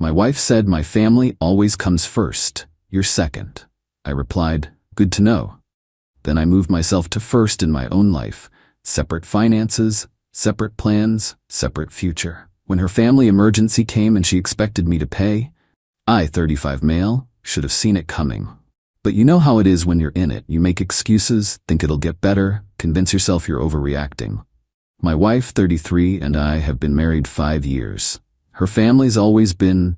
My wife said my family always comes first. You're second. I replied, good to know. Then I moved myself to first in my own life. Separate finances, separate plans, separate future. When her family emergency came and she expected me to pay, I, 35 male, should have seen it coming. But you know how it is when you're in it. You make excuses, think it'll get better, convince yourself you're overreacting. My wife, 33, and I have been married 5 years. Her family's always been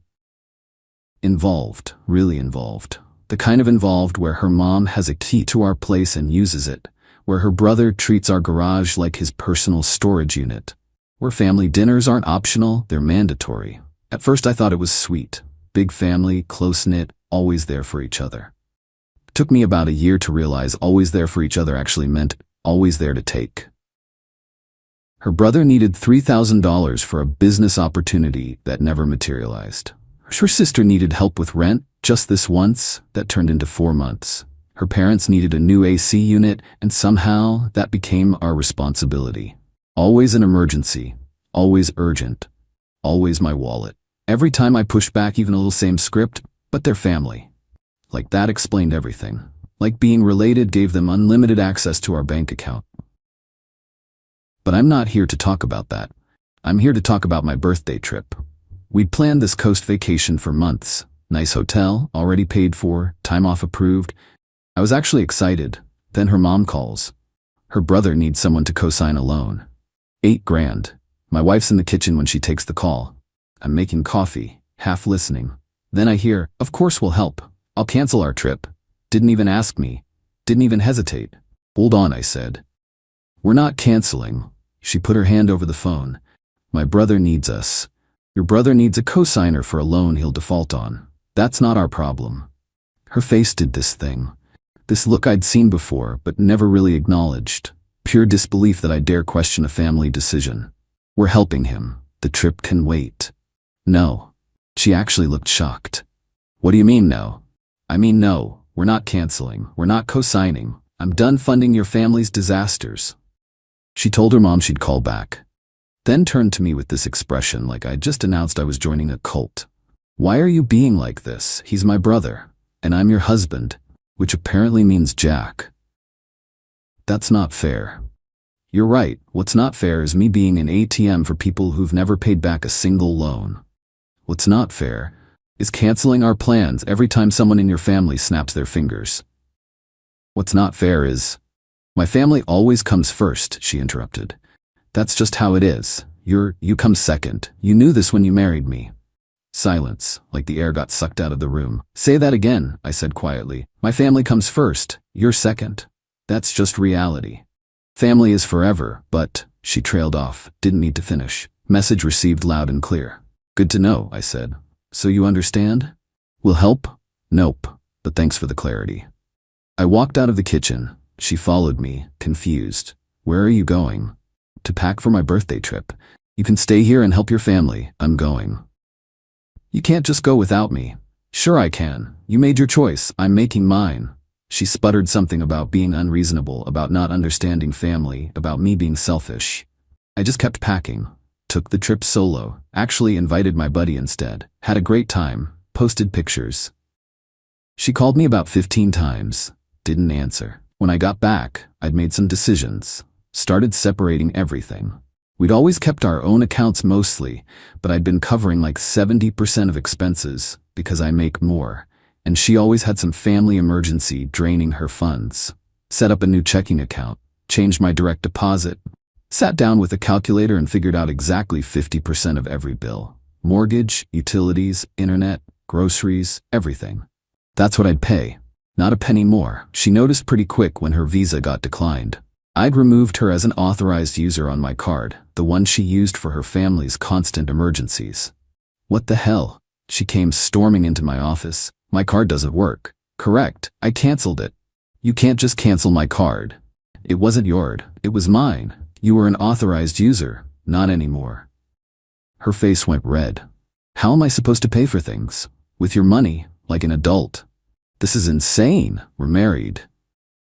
involved, really involved. The kind of involved where her mom has a key to our place and uses it, where her brother treats our garage like his personal storage unit, where family dinners aren't optional, they're mandatory. At first I thought it was sweet. Big family, close-knit, always there for each other. It took me about a year to realize always there for each other actually meant always there to take. Her brother needed $3,000 for a business opportunity that never materialized. Her sister needed help with rent, just this once, that turned into 4 months. Her parents needed a new AC unit, and somehow that became our responsibility. Always an emergency, always urgent, always my wallet. Every time I pushed back even a little, same script, but their family. Like that explained everything. Like being related gave them unlimited access to our bank account. But I'm not here to talk about that. I'm here to talk about my birthday trip. We'd planned this coast vacation for months. Nice hotel, already paid for, time off approved. I was actually excited. Then her mom calls. Her brother needs someone to co-sign a loan. $8 grand. My wife's in the kitchen when she takes the call. I'm making coffee, half listening. Then I hear, of course we'll help. I'll cancel our trip. Didn't even ask me. Didn't even hesitate. Hold on, I said. We're not canceling. She put her hand over the phone. My brother needs us. Your brother needs a co-signer for a loan he'll default on. That's not our problem. Her face did this thing. This look I'd seen before, but never really acknowledged. Pure disbelief that I dare question a family decision. We're helping him. The trip can wait. No. She actually looked shocked. What do you mean no? I mean no, we're not canceling. We're not co-signing. I'm done funding your family's disasters. She told her mom she'd call back. Then turned to me with this expression like I'd just announced I was joining a cult. Why are you being like this? He's my brother, and I'm your husband, which apparently means Jack. That's not fair. You're right, what's not fair is me being an ATM for people who've never paid back a single loan. What's not fair is canceling our plans every time someone in your family snaps their fingers. What's not fair is, my family always comes first, she interrupted. That's just how it is. You come second. You knew this when you married me. Silence, like the air got sucked out of the room. Say that again, I said quietly. My family comes first. You're second. That's just reality. Family is forever, but, she trailed off, didn't need to finish. Message received loud and clear. Good to know, I said. So you understand? Will help? Nope, but thanks for the clarity. I walked out of the kitchen. She followed me, confused. Where are you going? To pack for my birthday trip. You can stay here and help your family. I'm going. You can't just go without me. Sure I can. You made your choice. I'm making mine. She sputtered something about being unreasonable, about not understanding family, about me being selfish. I just kept packing. Took the trip solo. Actually invited my buddy instead. Had a great time. Posted pictures. She called me about 15 times. Didn't answer. When I got back, I'd made some decisions. Started separating everything. We'd always kept our own accounts mostly, but I'd been covering like 70% of expenses because I make more, and she always had some family emergency draining her funds. Set up a new checking account, changed my direct deposit, sat down with a calculator and figured out exactly 50% of every bill. Mortgage, utilities, internet, groceries, everything. That's what I'd pay. Not a penny more. She noticed pretty quick when her Visa got declined. I'd removed her as an authorized user on my card, the one she used for her family's constant emergencies. What the hell? She came storming into my office. My card doesn't work. Correct, I canceled it. You can't just cancel my card. It wasn't yours, it was mine. You were an authorized user, not anymore. Her face went red. How am I supposed to pay for things? With your money, like an adult. This is insane. We're married.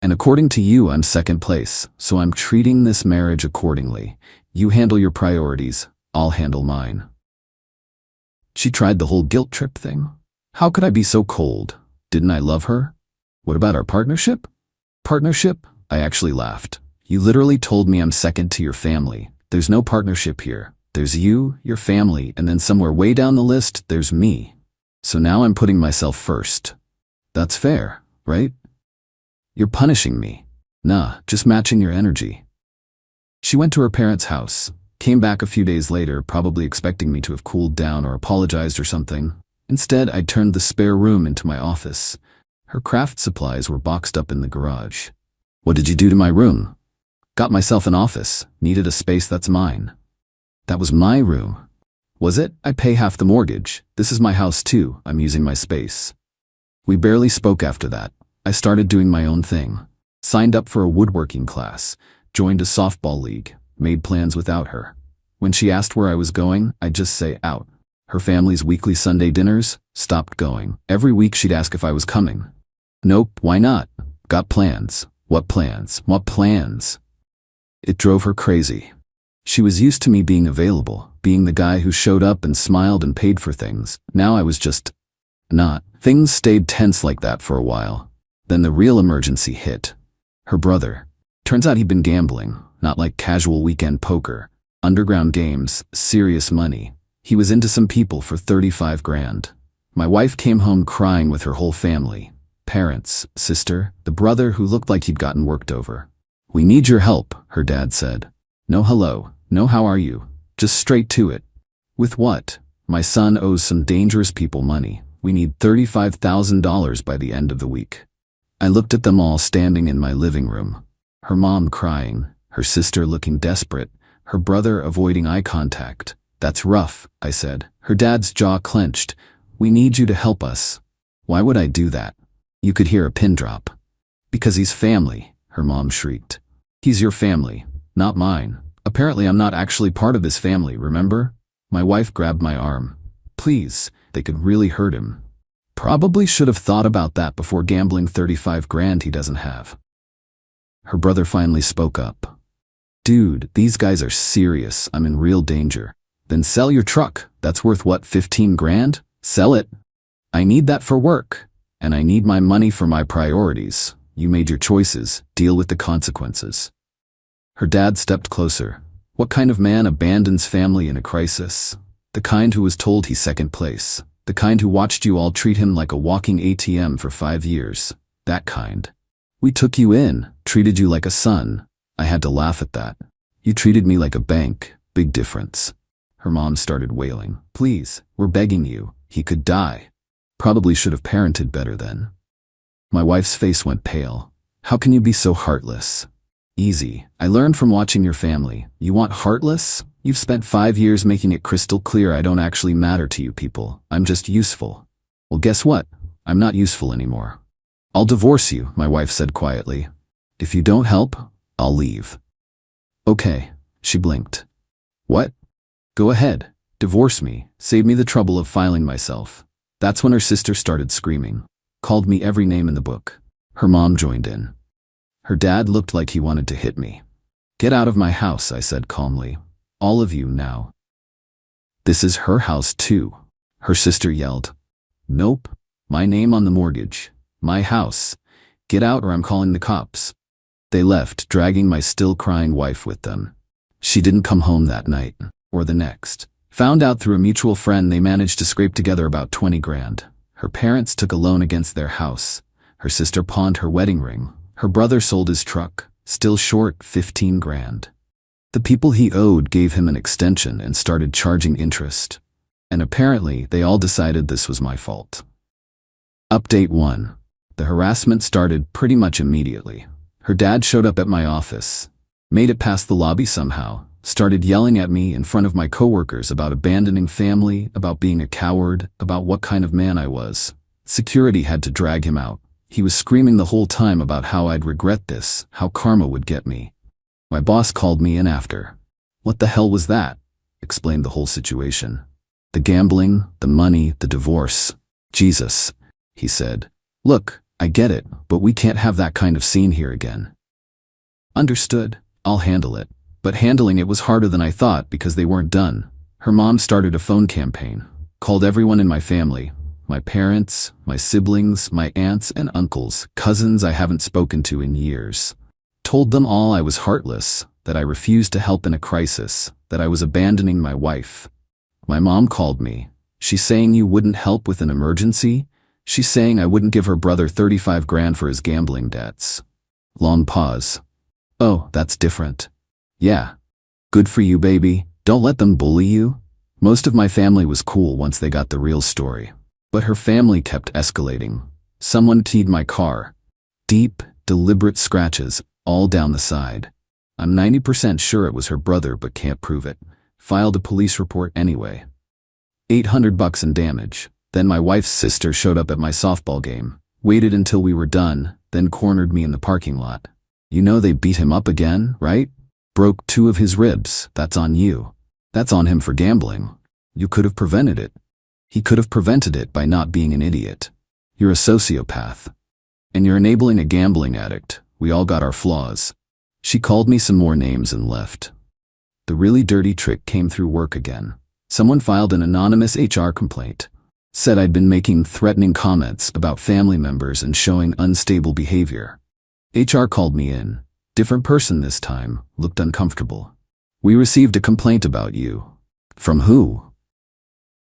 And according to you, I'm second place, so I'm treating this marriage accordingly. You handle your priorities, I'll handle mine. She tried the whole guilt trip thing. How could I be so cold? Didn't I love her? What about our partnership? Partnership? I actually laughed. You literally told me I'm second to your family. There's no partnership here. There's you, your family, and then somewhere way down the list, there's me. So now I'm putting myself first. That's fair, right? You're punishing me. Nah, just matching your energy. She went to her parents' house, came back a few days later, probably expecting me to have cooled down or apologized or something. Instead, I turned the spare room into my office. Her craft supplies were boxed up in the garage. What did you do to my room? Got myself an office, needed a space that's mine. That was my room. Was it? I pay half the mortgage. This is my house too. I'm using my space. We barely spoke after that. I started doing my own thing. Signed up for a woodworking class, joined a softball league, made plans without her. When she asked where I was going, I'd just say out. Her family's weekly Sunday dinners, stopped going. Every week she'd ask if I was coming. Nope, why not? Got plans. What plans? What plans? It drove her crazy. She was used to me being available, being the guy who showed up and smiled and paid for things. Now I was just not. Things stayed tense like that for a while. Then the real emergency hit. Her brother. Turns out he'd been gambling, not like casual weekend poker. Underground games, serious money. He was into some people for 35 grand. My wife came home crying with her whole family. Parents, sister, the brother who looked like he'd gotten worked over. We need your help, her dad said. No hello, no how are you, just straight to it. With what? My son owes some dangerous people money. We need $35,000 by the end of the week. I looked at them all standing in my living room. Her mom crying, her sister looking desperate, her brother avoiding eye contact. That's rough, I said. Her dad's jaw clenched. We need you to help us. Why would I do that? You could hear a pin drop. Because he's family, her mom shrieked. He's your family, not mine. Apparently I'm not actually part of this family, remember? My wife grabbed my arm. Please, they could really hurt him. Probably should have thought about that before gambling 35 grand he doesn't have. Her brother finally spoke up. Dude, these guys are serious. I'm in real danger. Then sell your truck. That's worth what, 15 grand? Sell it. I need that for work. And I need my money for my priorities. You made your choices. Deal with the consequences. Her dad stepped closer. What kind of man abandons family in a crisis? The kind who was told he's second place. The kind who watched you all treat him like a walking ATM for 5 years. That kind. We took you in, treated you like a son. I had to laugh at that. You treated me like a bank. Big difference. Her mom started wailing. Please, we're begging you. He could die. Probably should have parented better then. My wife's face went pale. How can you be so heartless? Easy. I learned from watching your family. You want heartless? You've spent 5 years making it crystal clear I don't actually matter to you people. I'm just useful. Well, guess what? I'm not useful anymore. I'll divorce you, my wife said quietly. If you don't help, I'll leave. Okay, she blinked. What? Go ahead. Divorce me. Save me the trouble of filing myself. That's when her sister started screaming. Called me every name in the book. Her mom joined in. Her dad looked like he wanted to hit me. Get out of my house, I said calmly. All of you now. This is her house too, her sister yelled. Nope. My name on the mortgage. My house. Get out or I'm calling the cops. They left, dragging my still crying wife with them. She didn't come home that night, or the next. Found out through a mutual friend they managed to scrape together about 20 grand. Her parents took a loan against their house. Her sister pawned her wedding ring. Her brother sold his truck, still short 15 grand. The people he owed gave him an extension and started charging interest. And apparently they all decided this was my fault. Update 1. The harassment started pretty much immediately. Her dad showed up at my office, made it past the lobby somehow, started yelling at me in front of my coworkers about abandoning family, about being a coward, about what kind of man I was. Security had to drag him out. He was screaming the whole time about how I'd regret this, how karma would get me. My boss called me in after. What the hell was that? Explained the whole situation. The gambling, the money, the divorce. Jesus, he said. Look, I get it, but we can't have that kind of scene here again. Understood. I'll handle it. But handling it was harder than I thought because they weren't done. Her mom started a phone campaign. Called everyone in my family, my parents, my siblings, my aunts and uncles, cousins I haven't spoken to in years. Told them all I was heartless, that I refused to help in a crisis, that I was abandoning my wife. My mom called me. She's saying you wouldn't help with an emergency? She's saying I wouldn't give her brother 35 grand for his gambling debts. Long pause. Oh, that's different. Yeah. Good for you, baby. Don't let them bully you. Most of my family was cool once they got the real story. But her family kept escalating. Someone keyed my car. Deep, deliberate scratches, all down the side. I'm 90% sure it was her brother but can't prove it. Filed a police report anyway. $800 in damage. Then my wife's sister showed up at my softball game, waited until we were done, then cornered me in the parking lot. You know they beat him up again, right? Broke 2 of his ribs. That's on you. That's on him for gambling. You could have prevented it. He could have prevented it by not being an idiot. You're a sociopath. And you're enabling a gambling addict. We all got our flaws. She called me some more names and left. The really dirty trick came through work again. Someone filed an anonymous HR complaint. Said I'd been making threatening comments about family members and showing unstable behavior. HR called me in. Different person this time, looked uncomfortable. We received a complaint about you. From who?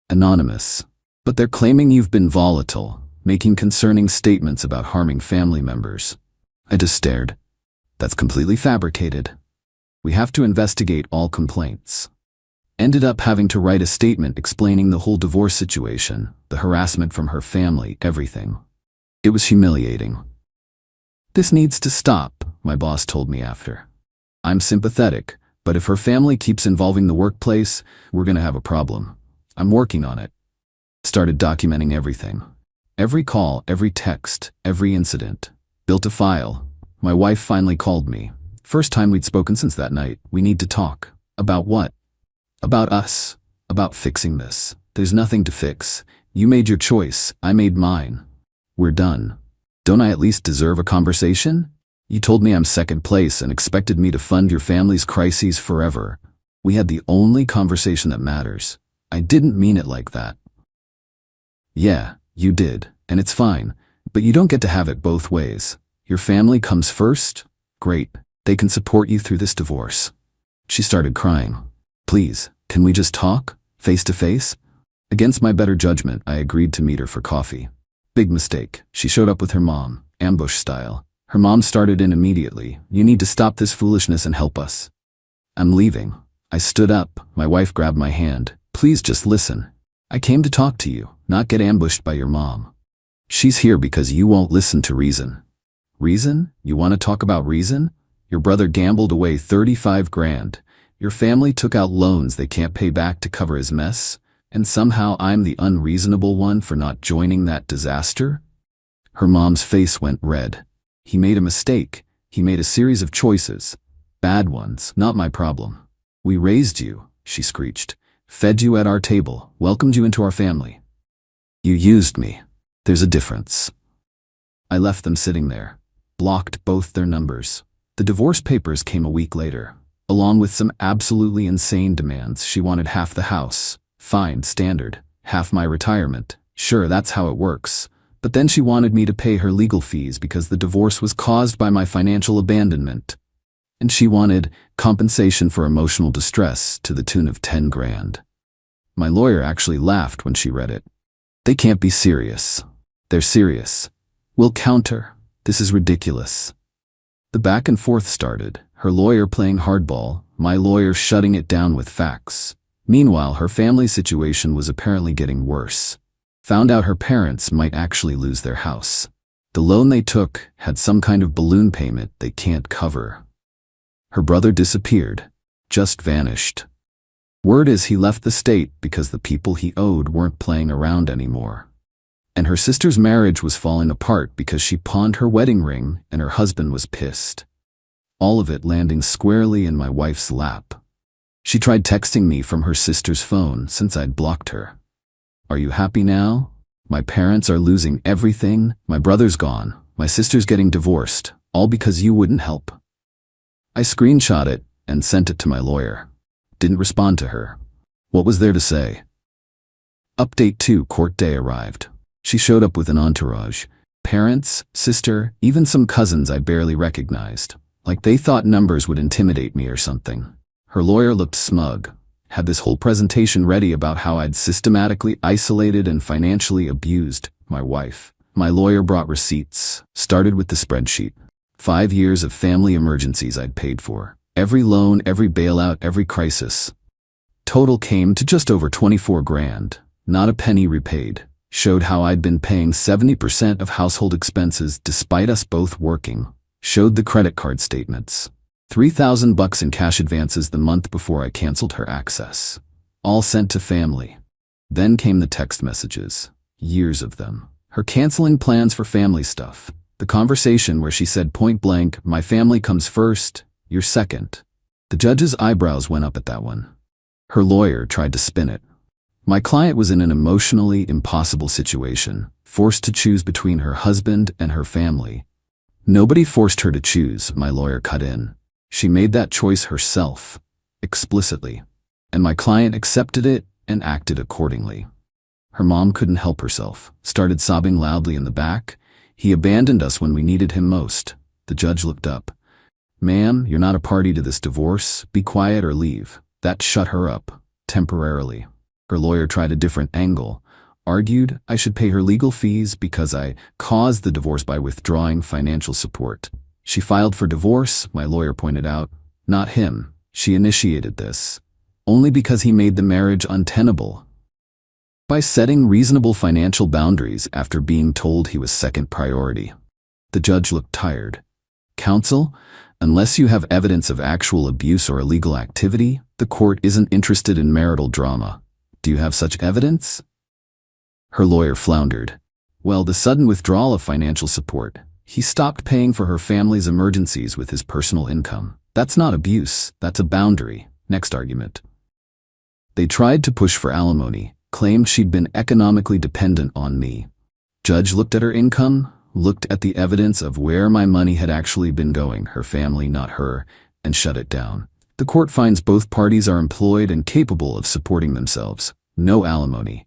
Anonymous. But they're claiming you've been volatile, making concerning statements about harming family members. I just stared. That's completely fabricated. We have to investigate all complaints. Ended up having to write a statement explaining the whole divorce situation, the harassment from her family, everything. It was humiliating. This needs to stop, my boss told me after. I'm sympathetic, but if her family keeps involving the workplace, we're gonna have a problem. I'm working on it. Started documenting everything. Every call, every text, every incident. Built a file. My wife finally called me. First time we'd spoken since that night. We need to talk. About what? About us. About fixing this. There's nothing to fix. You made your choice. I made mine. We're done. Don't I at least deserve a conversation? You told me I'm second place and expected me to fund your family's crises forever. We had the only conversation that matters. I didn't mean it like that. Yeah, you did, and it's fine, but you don't get to have it both ways. Your family comes first? Great. They can support you through this divorce. She started crying. Please, can we just talk? Face to face? Against my better judgment, I agreed to meet her for coffee. Big mistake. She showed up with her mom, ambush style. Her mom started in immediately. You need to stop this foolishness and help us. I'm leaving. I stood up. My wife grabbed my hand. Please just listen. I came to talk to you, not get ambushed by your mom. She's here because you won't listen to reason. Reason? You want to talk about reason? Your brother gambled away 35 grand. Your family took out loans they can't pay back to cover his mess, and somehow I'm the unreasonable one for not joining that disaster? Her mom's face went red. He made a mistake. He made a series of choices. Bad ones, not my problem. We raised you, she screeched. Fed you at our table, welcomed you into our family. You used me. There's a difference. I left them sitting there. Blocked both their numbers. The divorce papers came a week later. Along with some absolutely insane demands. She wanted half the house. Fine, standard. Half my retirement. Sure, that's how it works. But then she wanted me to pay her legal fees because the divorce was caused by my financial abandonment. And she wanted compensation for emotional distress to the tune of 10 grand. My lawyer actually laughed when she read it. They can't be serious. They're serious. We'll counter. This is ridiculous. The back and forth started. Her lawyer playing hardball, my lawyer shutting it down with facts. Meanwhile, her family situation was apparently getting worse. Found out her parents might actually lose their house. The loan they took had some kind of balloon payment they can't cover. Her brother disappeared. Just vanished. Word is he left the state because the people he owed weren't playing around anymore. And her sister's marriage was falling apart because she pawned her wedding ring and her husband was pissed. All of it landing squarely in my wife's lap. She tried texting me from her sister's phone since I'd blocked her. Are you happy now? My parents are losing everything. My brother's gone. My sister's getting divorced. All because you wouldn't help. I screenshot it and sent it to my lawyer. Didn't respond to her. What was there to say? Update 2: Court day arrived. She showed up with an entourage. Parents, sister, even some cousins I barely recognized. Like they thought numbers would intimidate me or something. Her lawyer looked smug. Had this whole presentation ready about how I'd systematically isolated and financially abused my wife. My lawyer brought receipts. Started with the spreadsheet. 5 years of family emergencies I'd paid for. Every loan, every bailout, every crisis. Total came to just over 24 grand. Not a penny repaid. Showed how I'd been paying 70% of household expenses despite us both working. Showed the credit card statements. $3,000 in cash advances the month before I canceled her access. All sent to family. Then came the text messages. Years of them. Her canceling plans for family stuff. The conversation where she said point blank, "My family comes first, you're second." The judge's eyebrows went up at that one. Her lawyer tried to spin it. My client was in an emotionally impossible situation, forced to choose between her husband and her family. Nobody forced her to choose, my lawyer cut in. She made that choice herself, explicitly, and my client accepted it and acted accordingly. Her mom couldn't help herself, started sobbing loudly in the back. "He abandoned us when we needed him most." The judge looked up. "Ma'am, you're not a party to this divorce. Be quiet or leave." That shut her up, temporarily. Her lawyer tried a different angle, argued I should pay her legal fees because I caused the divorce by withdrawing financial support. She filed for divorce, my lawyer pointed out. Not him. She initiated this. Only because he made the marriage untenable. By setting reasonable financial boundaries after being told he was second priority. The judge looked tired. "Counsel, unless you have evidence of actual abuse or illegal activity, the court isn't interested in marital drama. Do you have such evidence?" Her lawyer floundered. "Well, the sudden withdrawal of financial support. He stopped paying for her family's emergencies with his personal income. That's not abuse, that's a boundary." Next argument. "They tried to push for alimony, claimed she'd been economically dependent on me." Judge looked at her income, looked at the evidence of where my money had actually been going, her family, not her, and shut it down. The court finds both parties are employed and capable of supporting themselves. No alimony.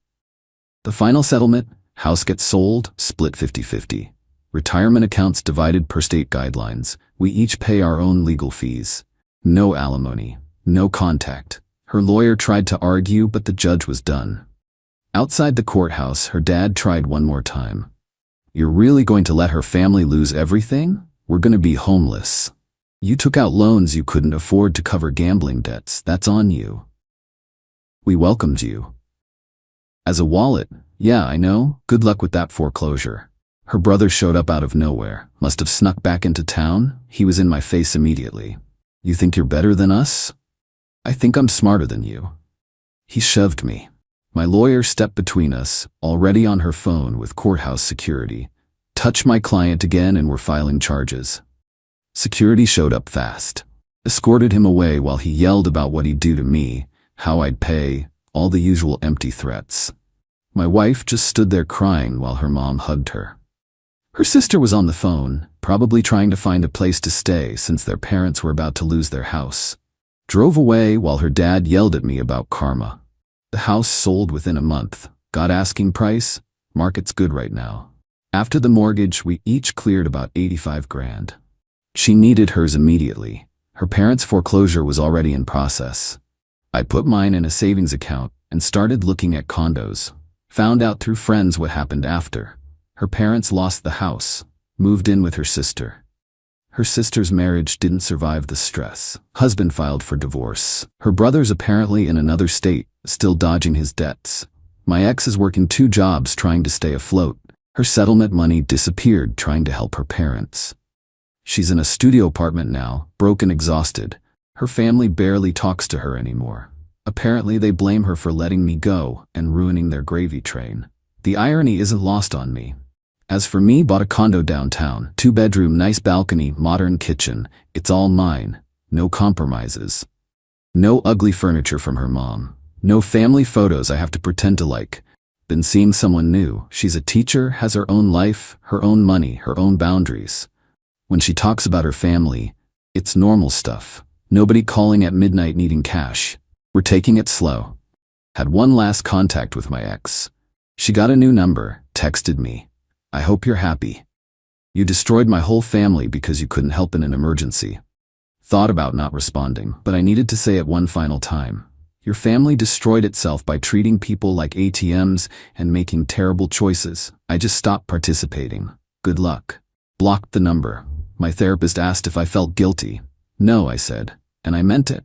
The final settlement: house gets sold, split 50-50. Retirement accounts divided per state guidelines. We each pay our own legal fees. No alimony. No contact. Her lawyer tried to argue, but the judge was done. Outside the courthouse, her dad tried one more time. "You're really going to let her family lose everything? We're going to be homeless. You took out loans you couldn't afford to cover gambling debts. That's on you. We welcomed you." As a wallet, "Yeah, I know. Good luck with that foreclosure." Her brother showed up out of nowhere. Must have snuck back into town. He was in my face immediately. "You think you're better than us?" "I think I'm smarter than you." He shoved me. My lawyer stepped between us, already on her phone with courthouse security. Touch my client again and we're filing charges. Security showed up fast. Escorted him away while he yelled about what he'd do to me, how I'd pay, all the usual empty threats. My wife just stood there crying while her mom hugged her. Her sister was on the phone, probably trying to find a place to stay since their parents were about to lose their house. Drove away while her dad yelled at me about karma. The house sold within a month. Got asking price. Market's good right now. After the mortgage, we each cleared about 85 grand. She needed hers immediately. Her parents' foreclosure was already in process. I put mine in a savings account and started looking at condos. Found out through friends what happened after. Her parents lost the house, moved in with her sister. Her sister's marriage didn't survive the stress. Husband filed for divorce. Her brother's apparently in another state, still dodging his debts. My ex is working 2 jobs trying to stay afloat. Her settlement money disappeared trying to help her parents. She's in a studio apartment now, broke and exhausted. Her family barely talks to her anymore. Apparently they blame her for letting me go and ruining their gravy train. The irony isn't lost on me. As for me, bought a condo downtown, 2-bedroom, nice balcony, modern kitchen. It's all mine. No compromises. No ugly furniture from her mom. No family photos I have to pretend to like. Been seeing someone new. She's a teacher, has her own life, her own money, her own boundaries. When she talks about her family, it's normal stuff. Nobody calling at midnight needing cash. We're taking it slow. Had one last contact with my ex. She got a new number, texted me. I hope you're happy. You destroyed my whole family because you couldn't help in an emergency. Thought about not responding, but I needed to say it one final time. Your family destroyed itself by treating people like ATMs and making terrible choices. I just stopped participating. Good luck. Blocked the number. My therapist asked if I felt guilty. No, I said, and I meant it.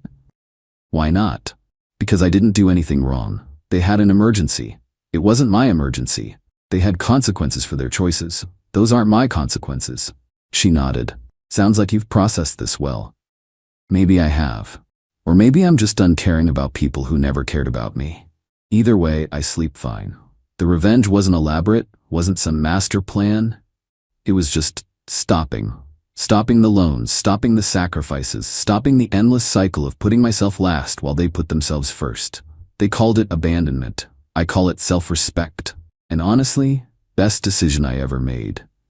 Why not? Because I didn't do anything wrong. They had an emergency. It wasn't my emergency. They had consequences for their choices. Those aren't my consequences. She nodded. Sounds like you've processed this well. Maybe I have. Or maybe I'm just done caring about people who never cared about me. Either way, I sleep fine. The revenge wasn't elaborate, wasn't some master plan. It was just stopping. Stopping the loans, stopping the sacrifices, stopping the endless cycle of putting myself last while they put themselves first. They called it abandonment. I call it self-respect. And honestly, best decision I ever made.